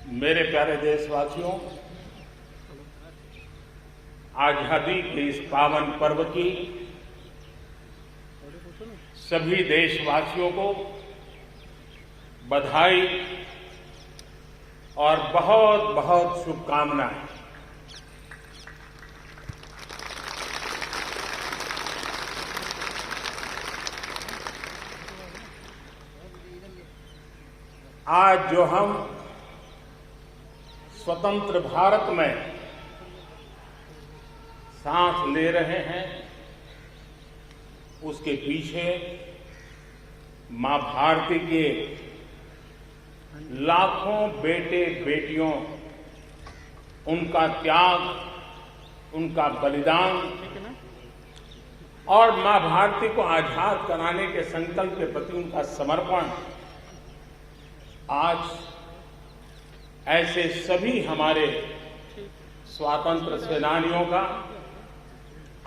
मेरे प्यारे देशवासियों, आजादी के इस पावन पर्व की सभी देशवासियों को बधाई और बहुत बहुत शुभकामनाएं। आज जो हम स्वतंत्र भारत में सांस ले रहे हैं, उसके पीछे मां भारती के लाखों बेटे बेटियों, उनका त्याग, उनका बलिदान और मां भारती को आजाद कराने के संकल्प के प्रति उनका समर्पण आज ऐसे सभी हमारे स्वातंत्र सेनानियों का,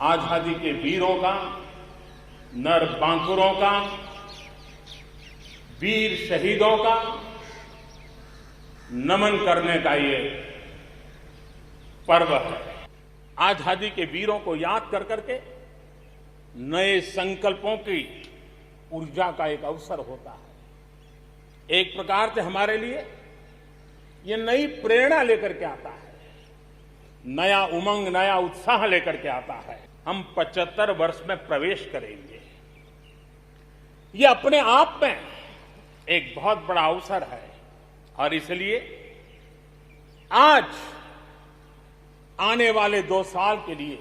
आजादी के वीरों का, नर बांकुरों का, वीर शहीदों का नमन करने का ये पर्व है। आजादी के वीरों को याद कर करके नए संकल्पों की ऊर्जा का एक अवसर होता है। एक प्रकार से हमारे लिए ये नई प्रेरणा लेकर के आता है, नया उमंग, नया उत्साह लेकर के आता है। हम 75 वर्ष में प्रवेश करेंगे। ये अपने आप में एक बहुत बड़ा अवसर है और इसलिए आज आने वाले 2 साल के लिए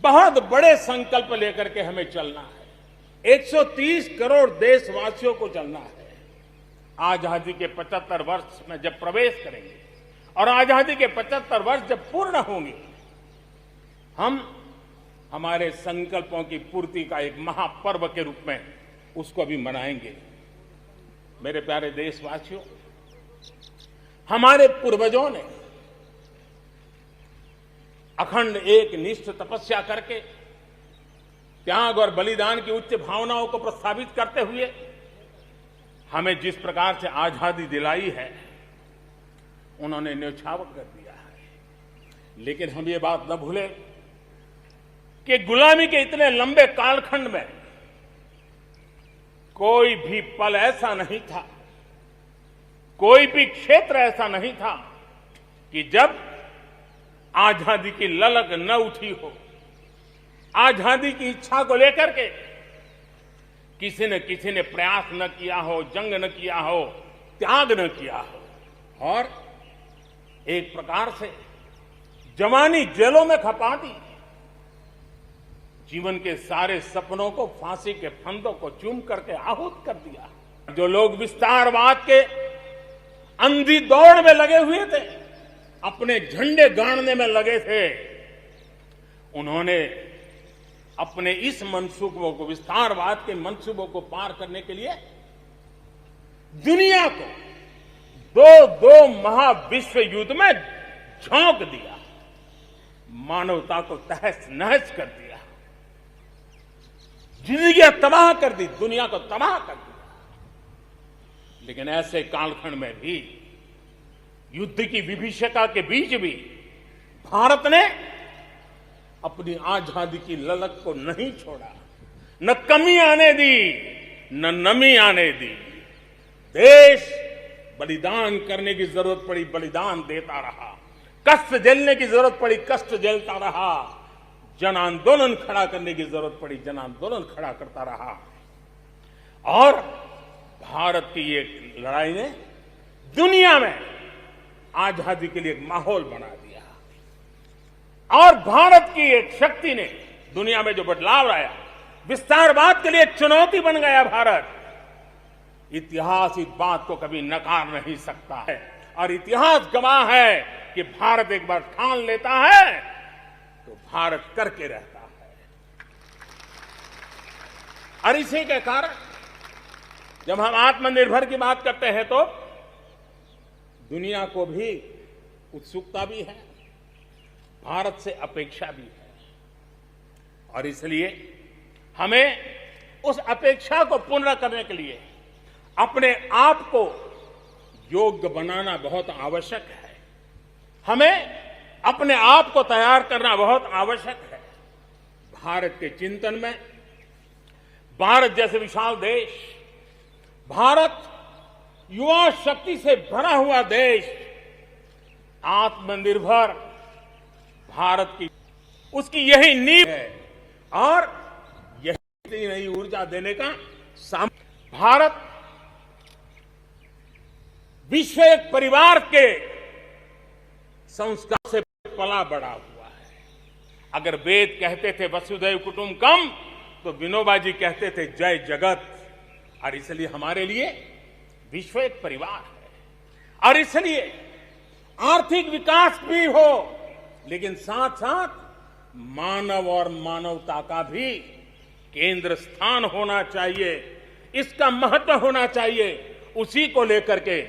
बहुत बड़े संकल्प लेकर के हमें चलना है। 130 करोड़ देशवासियों को चलना है। आजादी के 75 वर्ष में जब प्रवेश करेंगे और आजादी के 75 वर्ष जब पूर्ण होंगे, हम हमारे संकल्पों की पूर्ति का एक महापर्व के रूप में उसको भी मनाएंगे। मेरे प्यारे देशवासियों, हमारे पूर्वजों ने अखंड एक निष्ठ तपस्या करके त्याग और बलिदान की उच्च भावनाओं को प्रस्तावित करते हुए हमें जिस प्रकार से आजादी दिलाई है, उन्होंने न्यौछावर कर दिया है। लेकिन हम ये बात न भूलें कि गुलामी के इतने लंबे कालखंड में कोई भी पल ऐसा नहीं था, कोई भी क्षेत्र ऐसा नहीं था कि जब आजादी की ललक न उठी हो, आजादी की इच्छा को लेकर के किसी ने प्रयास न किया हो, जंग न किया हो, त्याग न किया हो और एक प्रकार से जवानी जेलों में खपा दी। जीवन के सारे सपनों को, फांसी के फंदों को चूम करके आहूत कर दिया। जो लोग विस्तारवाद के अंधी दौड़ में लगे हुए थे, अपने झंडे गाड़ने में लगे थे, उन्होंने अपने इस मंसूबों को, विस्तारवाद के मंसूबों को पार करने के लिए दुनिया को दो महाविश्व युद्ध में झोंक दिया, मानवता को तहस नहस कर दिया, जिंदगियां तबाह कर दी, दुनिया को तबाह कर दिया। लेकिन ऐसे कालखंड में भी, युद्ध की विभीषिका के बीच भी भारत ने अपनी आजादी की ललक को नहीं छोड़ा, न कमी आने दी, न नमी आने दी। देश बलिदान करने की जरूरत पड़ी, बलिदान देता रहा, कष्ट झेलने की जरूरत पड़ी, कष्ट झेलता रहा, जन आंदोलन खड़ा करने की जरूरत पड़ी, जन आंदोलन खड़ा करता रहा। और भारत की ये लड़ाई ने दुनिया में आजादी के लिए एक माहौल बना दिया और भारत की एक शक्ति ने दुनिया में जो बदलाव लाया, विस्तारवाद के लिए एक चुनौती बन गया भारत। इतिहास इस बात को कभी नकार नहीं सकता है और इतिहास गवाह है कि भारत एक बार ठान लेता है तो भारत करके रहता है। और इसी के कारण जब हम आत्मनिर्भर की बात करते हैं तो दुनिया को भी उत्सुकता भी है, भारत से अपेक्षा भी है और इसलिए हमें उस अपेक्षा को पूर्ण करने के लिए अपने आप को योग्य बनाना बहुत आवश्यक है। हमें अपने आप को तैयार करना बहुत आवश्यक है। भारत के चिंतन में भारत जैसे विशाल देश, भारत युवा शक्ति से भरा हुआ देश, आत्मनिर्भर भारत की उसकी यही नींव है और यही नई ऊर्जा देने का भारत विश्व एक परिवार के संस्कार से पला बड़ा हुआ है। अगर वेद कहते थे वसुधैव कुटुंबकम, तो विनोबा जी कहते थे जय जगत। और इसलिए हमारे लिए विश्व एक परिवार है और इसलिए आर्थिक विकास भी हो, लेकिन साथ साथ मानव और मानवता का भी केंद्र स्थान होना चाहिए, इसका महत्व होना चाहिए। उसी को लेकर के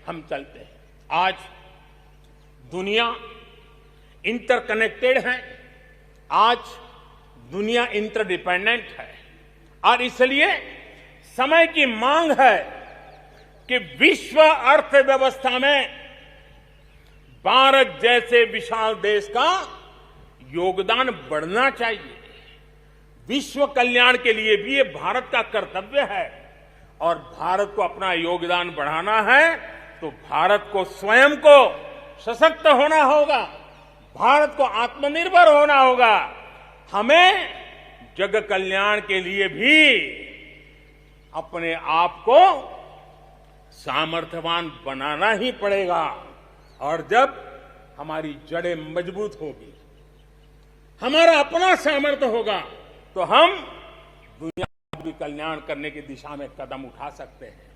हम चलते हैं। आज दुनिया इंटरकनेक्टेड है, आज दुनिया इंटरडिपेंडेंट है और इसलिए समय की मांग है कि विश्व अर्थव्यवस्था में भारत जैसे विशाल देश का योगदान बढ़ना चाहिए। विश्व कल्याण के लिए भी ये भारत का कर्तव्य है और भारत को अपना योगदान बढ़ाना है तो भारत को स्वयं को सशक्त होना होगा, भारत को आत्मनिर्भर होना होगा। हमें जग कल्याण के लिए भी अपने आप को सामर्थ्यवान बनाना ही पड़ेगा और जब हमारी जड़ें मजबूत होगी, हमारा अपना सामर्थ्य होगा, तो हम दुनिया का भी कल्याण करने की दिशा में कदम उठा सकते हैं।